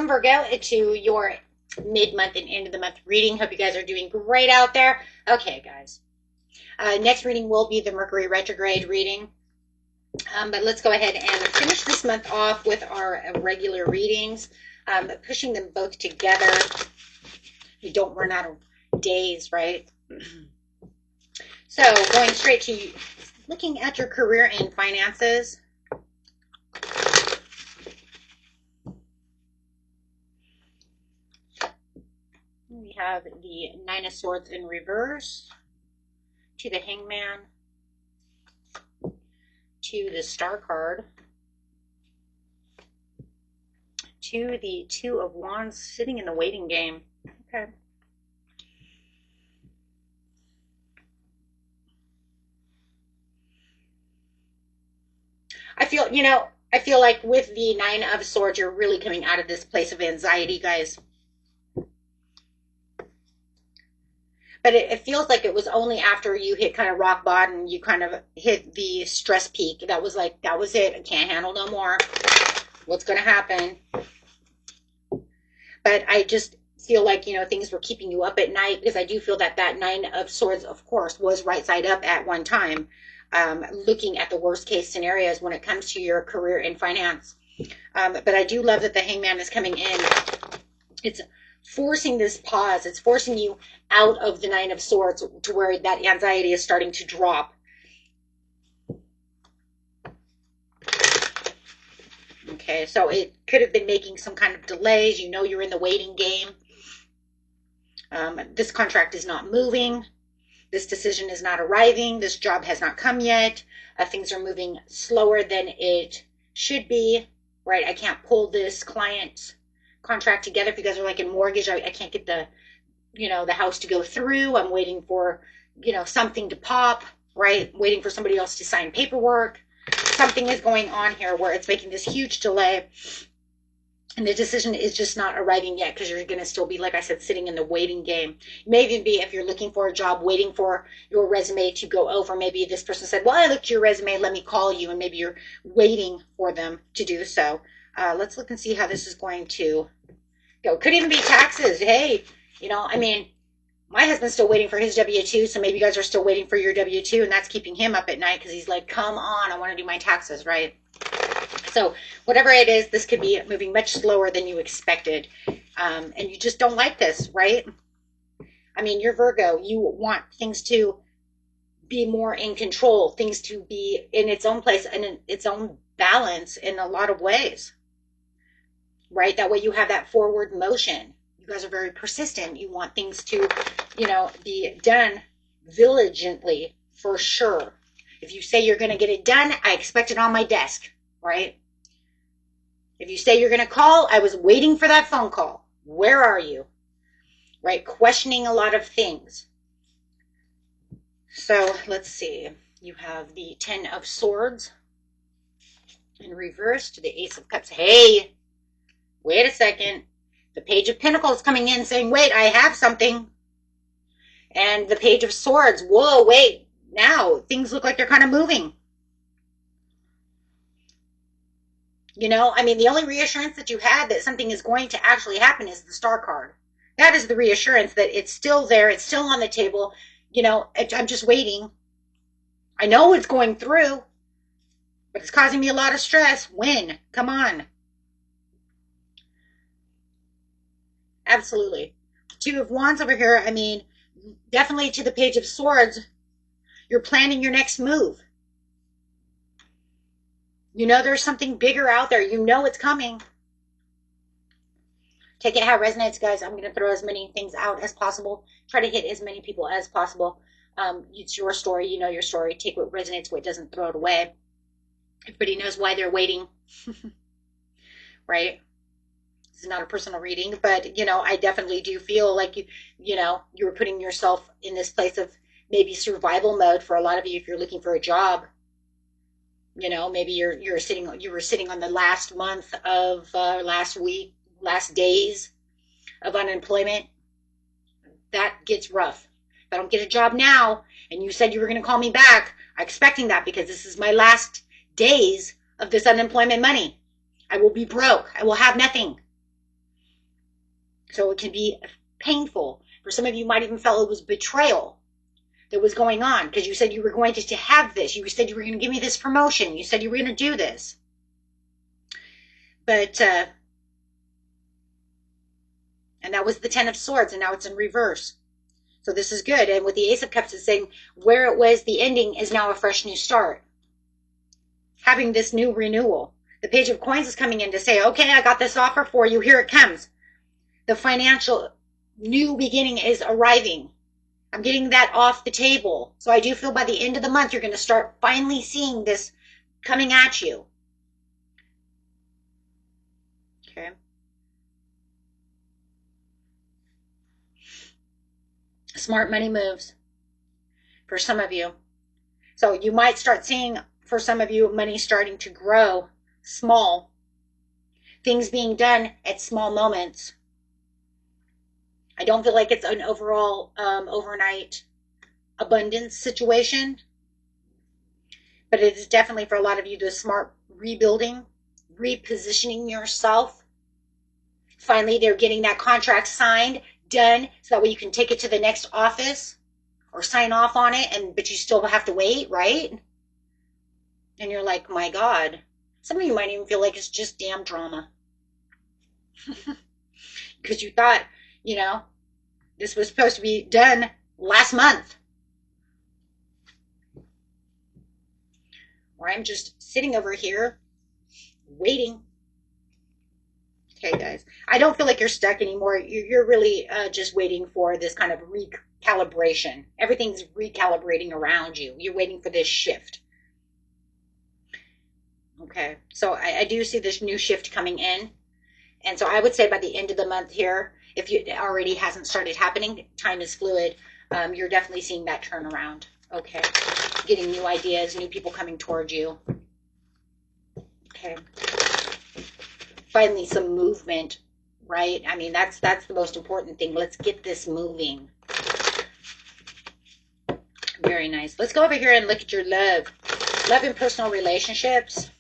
Virgo, to your mid-month and end of the month reading. Hope you guys are doing great out there. Okay, guys. Next reading will be the Mercury retrograde reading. But let's go ahead and finish this month off with our regular readings, pushing them both together. You don't run out of days, right? So going straight to looking at your career and finances. We have the Nine of Swords in reverse, to the Hangman, to the Star card, to the Two of Wands, sitting in the waiting game. Okay. I feel like with the Nine of Swords, you're really coming out of this place of anxiety, guys. But it feels like it was only after you hit kind of rock bottom, you kind of hit the stress peak. That was like, that was it. I can't handle no more. What's going to happen? But I just feel like, things were keeping you up at night, because I do feel that that Nine of Swords, of course, was right side up at one time, looking at the worst case scenarios when it comes to your career and finance. But I do love that the Hangman is coming in. It's forcing this pause. It's forcing you out of the Nine of Swords to where that anxiety is starting to drop. Okay, so it could have been making some kind of delays. You're in the waiting game. This contract is not moving. This decision is not arriving. This job has not come yet. Things are moving slower than it should be, right? I can't pull this client contract together. If you guys are like in mortgage, I can't get the house to go through. I'm waiting for, something to pop, right? Waiting for somebody else to sign paperwork. Something is going on here where it's making this huge delay, and the decision is just not arriving yet, because you're going to still be, like I said, sitting in the waiting game. It may even be, if you're looking for a job, waiting for your resume to go over. Maybe this person said, well, I looked at your resume, let me call you, and maybe you're waiting for them to do so. Let's look and see how this is going to go. Could even be taxes. Hey, my husband's still waiting for his W-2, so maybe you guys are still waiting for your W-2, and that's keeping him up at night, because he's like, come on, I want to do my taxes, right? So whatever it is, this could be moving much slower than you expected, and you just don't like this, right? You're Virgo. You want things to be more in control, things to be in its own place and in its own balance in a lot of ways, right? That way you have that forward motion. You guys are very persistent. You want things to, be done diligently, for sure. If you say you're going to get it done, I expect it on my desk, right? If you say you're going to call, I was waiting for that phone call. Where are you? Right? Questioning a lot of things. So let's see. You have the Ten of Swords in reverse to the Ace of Cups. Hey, wait a second. The Page of Pentacles coming in saying, wait, I have something. And the Page of Swords. Whoa, wait. Now things look like they're kind of moving. The only reassurance that you had that something is going to actually happen is the Star card. That is the reassurance that it's still there. It's still on the table. I'm just waiting. I know it's going through, but it's causing me a lot of stress. When? Come on. Absolutely. Two of Wands over here. Definitely to the Page of Swords. You're planning your next move. There's something bigger out there. It's coming. Take it how it resonates, guys. I'm going to throw as many things out as possible. Try to hit as many people as possible. It's your story. You know your story. Take what resonates, what doesn't, throw it away. Everybody knows why they're waiting. Right? This is not a personal reading, but, I definitely do feel like, you're putting yourself in this place of maybe survival mode for a lot of you if you're looking for a job. Maybe you were sitting on the last month of last week, last days of unemployment. That gets rough. If I don't get a job now, and you said you were going to call me back, I'm expecting that, because this is my last days of this unemployment money. I will be broke. I will have nothing. So it can be painful. For some of you might even feel it was betrayal that was going on because you said you were going to have this. You said you were going to give me this promotion. You said you were going to do this. But, and that was the Ten of Swords, and now it's in reverse. So this is good. And with the Ace of Cups, it's saying where it was the ending is now a fresh new start. Having this new renewal. The Page of Coins is coming in to say, okay, I got this offer for you. Here it comes. The financial new beginning is arriving. I'm getting that off the table. So I do feel by the end of the month, you're going to start finally seeing this coming at you. Okay. Smart money moves for some of you. So you might start seeing, for some of you, money starting to grow small. Things being done at small moments. I don't feel like it's an overall overnight abundance situation. But it is definitely for a lot of you the smart rebuilding, repositioning yourself. Finally, they're getting that contract signed, done, so that way you can take it to the next office or sign off on it, but you still have to wait, right? And you're like, my God. Some of you might even feel like it's just damn drama. Because you thought, this was supposed to be done last month. Or I'm just sitting over here waiting. Okay, guys. I don't feel like you're stuck anymore. You're really just waiting for this kind of recalibration. Everything's recalibrating around you. You're waiting for this shift. Okay, so I do see this new shift coming in. And so I would say by the end of the month here, if it already hasn't started happening, time is fluid, you're definitely seeing that turnaround. Okay, getting new ideas, new people coming towards you. Okay, finally some movement, right? I mean, that's the most important thing. Let's get this moving. Very nice. Let's go over here and look at your love. Love and personal relationships.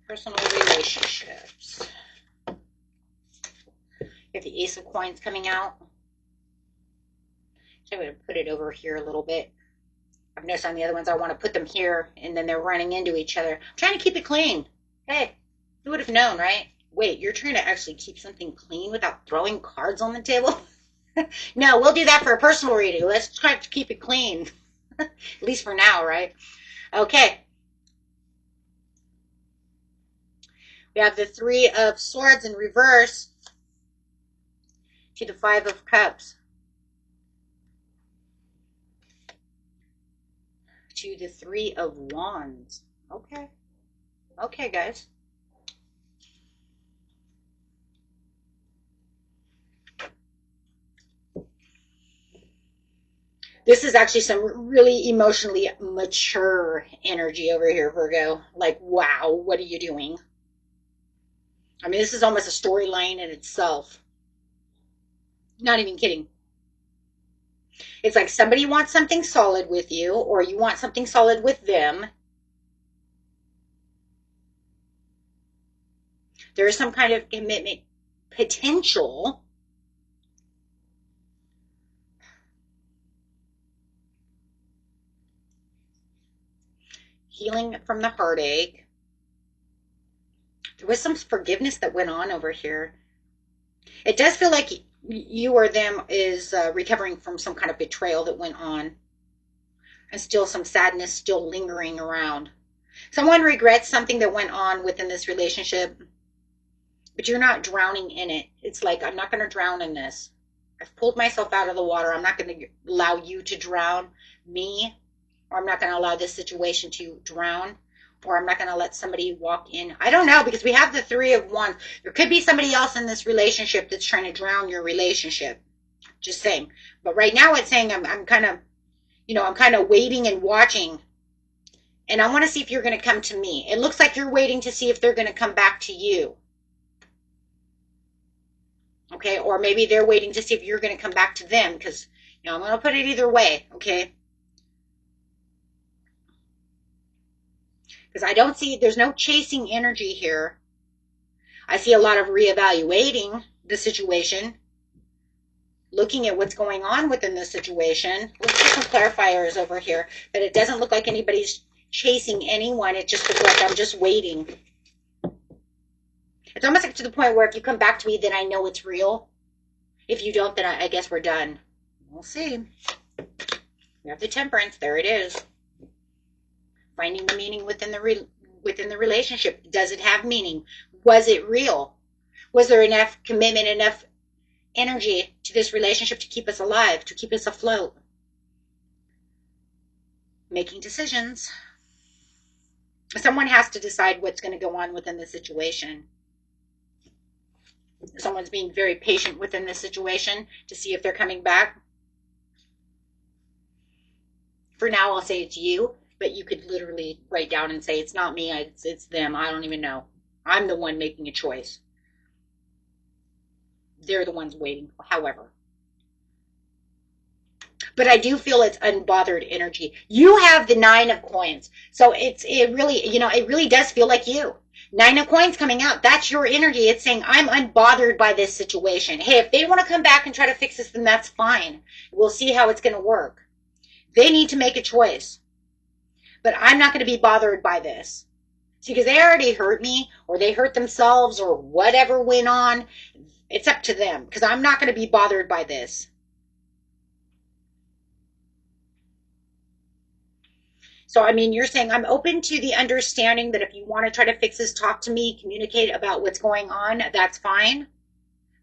Personal relationships. You have the Ace of Coins coming out. So I'm going to put it over here a little bit. I've noticed on the other ones I want to put them here, and then they're running into each other. I'm trying to keep it clean. Hey, you would have known, right? Wait, you're trying to actually keep something clean without throwing cards on the table? No, we'll do that for a personal reading. Let's try to keep it clean. At least for now, right? Okay. We have the Three of Swords in reverse to the Five of Cups. To the Three of Wands. Okay. Okay, guys. This is actually some really emotionally mature energy over here, Virgo. Like, wow, what are you doing? I mean, this is almost a storyline in itself. Not even kidding. It's like somebody wants something solid with you, or you want something solid with them. There is some kind of commitment potential. Healing from the heartache. There was some forgiveness that went on over here. It does feel like you or them is recovering from some kind of betrayal that went on. And still some sadness still lingering around. Someone regrets something that went on within this relationship, but you're not drowning in it. It's like, I'm not going to drown in this. I've pulled myself out of the water. I'm not going to allow you to drown me, or I'm not going to allow this situation to drown, or I'm not going to let somebody walk in. I don't know, because we have the Three of Wands. There could be somebody else in this relationship that's trying to drown your relationship. Just saying. But right now it's saying I'm kind of, I'm kind of waiting and watching. And I want to see if you're going to come to me. It looks like you're waiting to see if they're going to come back to you. Okay, or maybe they're waiting to see if you're going to come back to them, because Now, I'm going to put it either way, okay? Because I don't see, there's no chasing energy here. I see a lot of reevaluating the situation, looking at what's going on within the situation. Let's get some clarifiers over here. But it doesn't look like anybody's chasing anyone. It just looks like I'm just waiting. It's almost like to the point where if you come back to me, then I know it's real. If you don't, then I guess we're done. We'll see. We have the Temperance. There it is. Finding the meaning within the relationship. Does it have meaning? Was it real? Was there enough commitment, enough energy to this relationship to keep us alive, to keep us afloat? Making decisions. Someone has to decide what's going to go on within the situation. Someone's being very patient within this situation to see if they're coming back. For now, I'll say it's you, but you could literally write down and say, it's not me, it's them. I don't even know. I'm the one making a choice. They're the ones waiting, however. But I do feel it's unbothered energy. You have the 9 of coins. So it really does feel like you. 9 of coins coming out. That's your energy. It's saying, I'm unbothered by this situation. Hey, if they want to come back and try to fix this, then that's fine. We'll see how it's going to work. They need to make a choice. But I'm not going to be bothered by this. See, because they already hurt me, or they hurt themselves, or whatever went on. It's up to them, because I'm not going to be bothered by this. So, I mean, you're saying I'm open to the understanding that if you want to try to fix this, talk to me, communicate about what's going on, that's fine.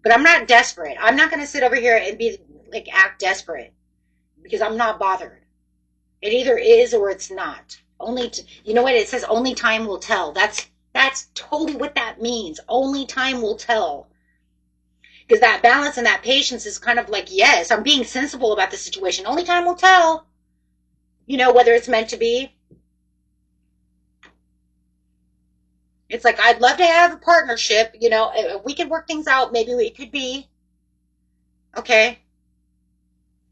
But I'm not desperate. I'm not going to sit over here and be like act desperate because I'm not bothered. It either is or it's not. You know what? It says only time will tell. That's totally what that means. Only time will tell. Because that balance and that patience is kind of like, yes, I'm being sensible about the situation. Only time will tell. You know, whether it's meant to be. It's like, I'd love to have a partnership. You know, if we could work things out, maybe it could be. Okay.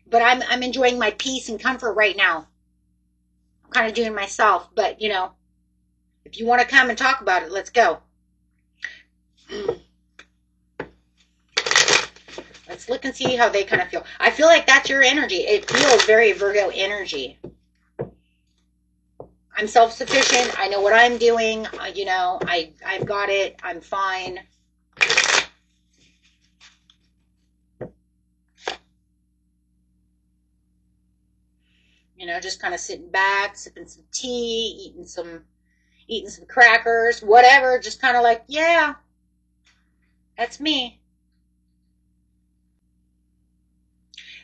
But I'm enjoying my peace and comfort right now. I'm kind of doing myself. But, you know, if you want to come and talk about it, let's go. Let's look and see how they kind of feel. I feel like that's your energy. It feels very Virgo energy. I'm self-sufficient. I know what I'm doing. You know, I've got it. I'm fine. You know, just kind of sitting back, sipping some tea, eating some crackers, whatever. Just kind of like, yeah, that's me.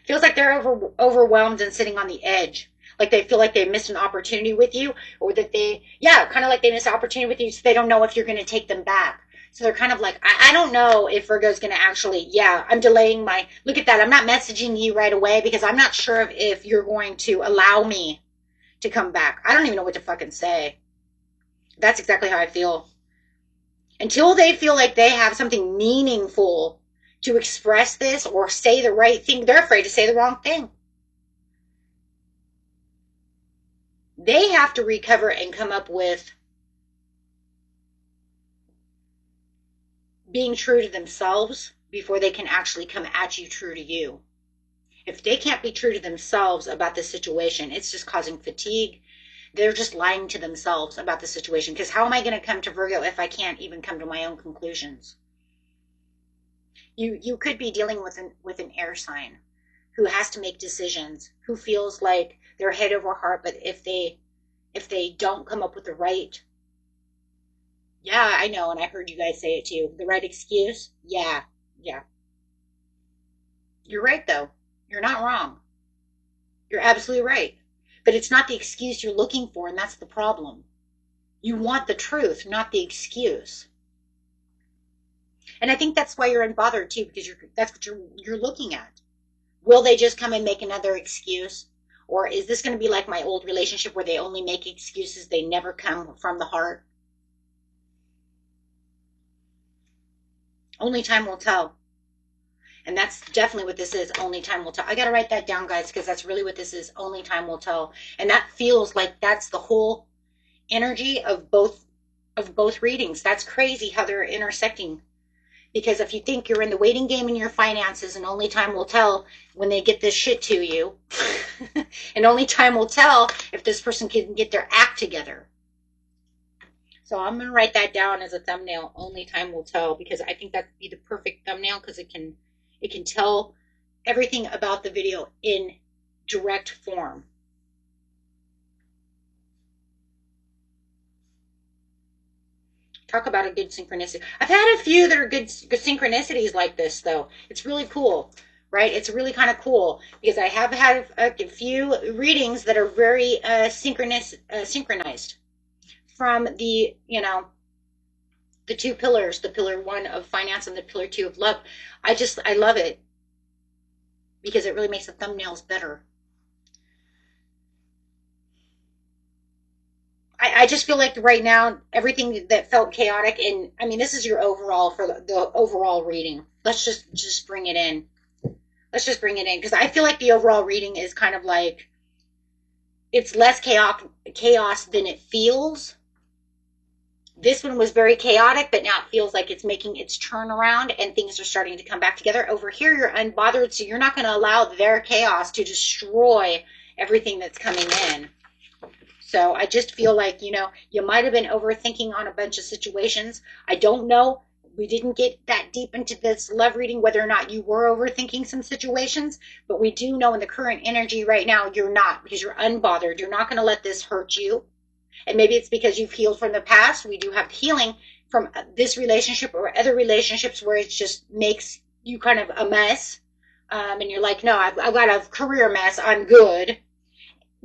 Feels like they're overwhelmed and sitting on the edge. Like they feel like they missed an opportunity with you, or that kind of like they missed an opportunity with you, so they don't know if you're going to take them back. So they're kind of like, I don't know if Virgo's going to actually, I'm delaying look at that. I'm not messaging you right away because I'm not sure if you're going to allow me to come back. I don't even know what to fucking say. That's exactly how I feel. Until they feel like they have something meaningful to express this or say the right thing, they're afraid to say the wrong thing. They have to recover and come up with being true to themselves before they can actually come at you true to you. If they can't be true to themselves about the situation, it's just causing fatigue. They're just lying to themselves about the situation. Because how am I going to come to Virgo if I can't even come to my own conclusions? You could be dealing with an air sign who has to make decisions, who feels like they're head over heart, but if they don't come up with the right, I know, and I heard you guys say it too, the right excuse, yeah. You're right, though. You're not wrong. You're absolutely right. But it's not the excuse you're looking for, and that's the problem. You want the truth, not the excuse. And I think that's why you're unbothered too, because that's what you're looking at. Will they just come and make another excuse? Or is this going to be like my old relationship where they only make excuses, they never come from the heart? Only time will tell. And that's definitely what this is. Only time will tell. I got to write that down, guys, because that's really what this is. Only time will tell. And that feels like that's the whole energy of both readings. That's crazy how they're intersecting. Because if you think you're in the waiting game in your finances and only time will tell when they get this shit to you, and only time will tell if this person can get their act together. So I'm going to write that down as a thumbnail. Only time will tell, because I think that'd be the perfect thumbnail, because it can tell everything about the video in direct form. Talk about a good synchronicity. I've had a few that are good synchronicities like this, though. It's really cool, right? It's really kind of cool, because I have had a few readings that are very synchronized from the, the two pillars, the pillar 1 of finance and the pillar 2 of love. I love it, because it really makes the thumbnails better. I just feel like right now, everything that felt chaotic, and I mean, this is your overall for the overall reading. Let's just bring it in. Let's just bring it in, because I feel like the overall reading is kind of like, it's less chaos than it feels. This one was very chaotic, but now it feels like it's making its turnaround and things are starting to come back together. Over here, you're unbothered, so you're not going to allow their chaos to destroy everything that's coming in. So I just feel like, you might have been overthinking on a bunch of situations. I don't know. We didn't get that deep into this love reading, whether or not you were overthinking some situations, but we do know in the current energy right now, you're not, because you're unbothered. You're not going to let this hurt you. And maybe it's because you've healed from the past. We do have healing from this relationship or other relationships where it just makes you kind of a mess. And you're like, no, I've got a career mess. I'm good.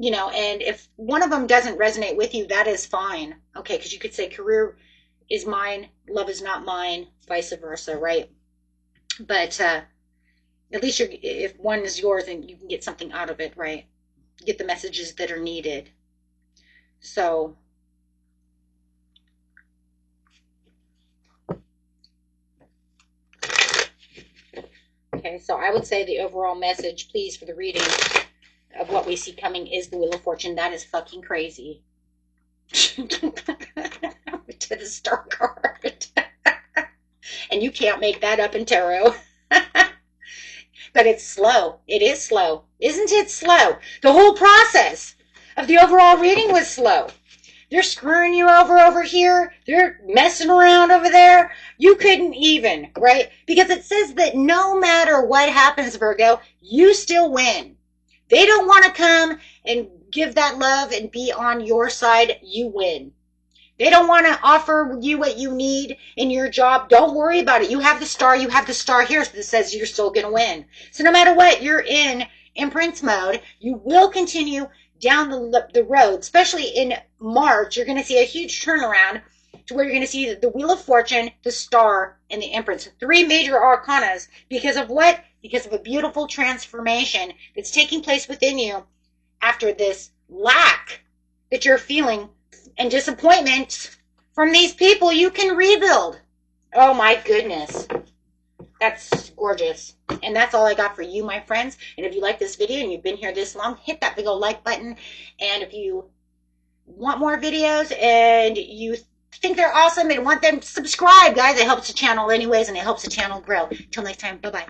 And if one of them doesn't resonate with you, that is fine. Okay, because you could say career is mine, love is not mine, vice versa, right? But at least if one is yours, then you can get something out of it, right? Get the messages that are needed. So okay, so I would say the overall message, please, for the reading of what we see coming is the Wheel of Fortune. That is fucking crazy. To the Star card. And you can't make that up in tarot. But it's slow. It is slow. Isn't it slow? The whole process of the overall reading was slow. They're screwing you over here. They're messing around over there. You couldn't even, right? Because it says that no matter what happens, Virgo, you still win. They don't want to come and give that love and be on your side. You win. They don't want to offer you what you need in your job. Don't worry about it. You have the star. You have the star here that says you're still going to win. So no matter what, you're in Empress mode. You will continue down the road, especially in March. You're going to see a huge turnaround to where you're going to see the Wheel of Fortune, the Star, and the Empress. 3 major arcanas. Because of what? Because of a beautiful transformation that's taking place within you after this lack that you're feeling and disappointment from these people. You can rebuild. Oh my goodness. That's gorgeous. And that's all I got for you, my friends. And if you like this video and you've been here this long, hit that big old like button. And if you want more videos and you think they're awesome and want them, subscribe, guys. It helps the channel anyways, and it helps the channel grow. Until next time, bye-bye.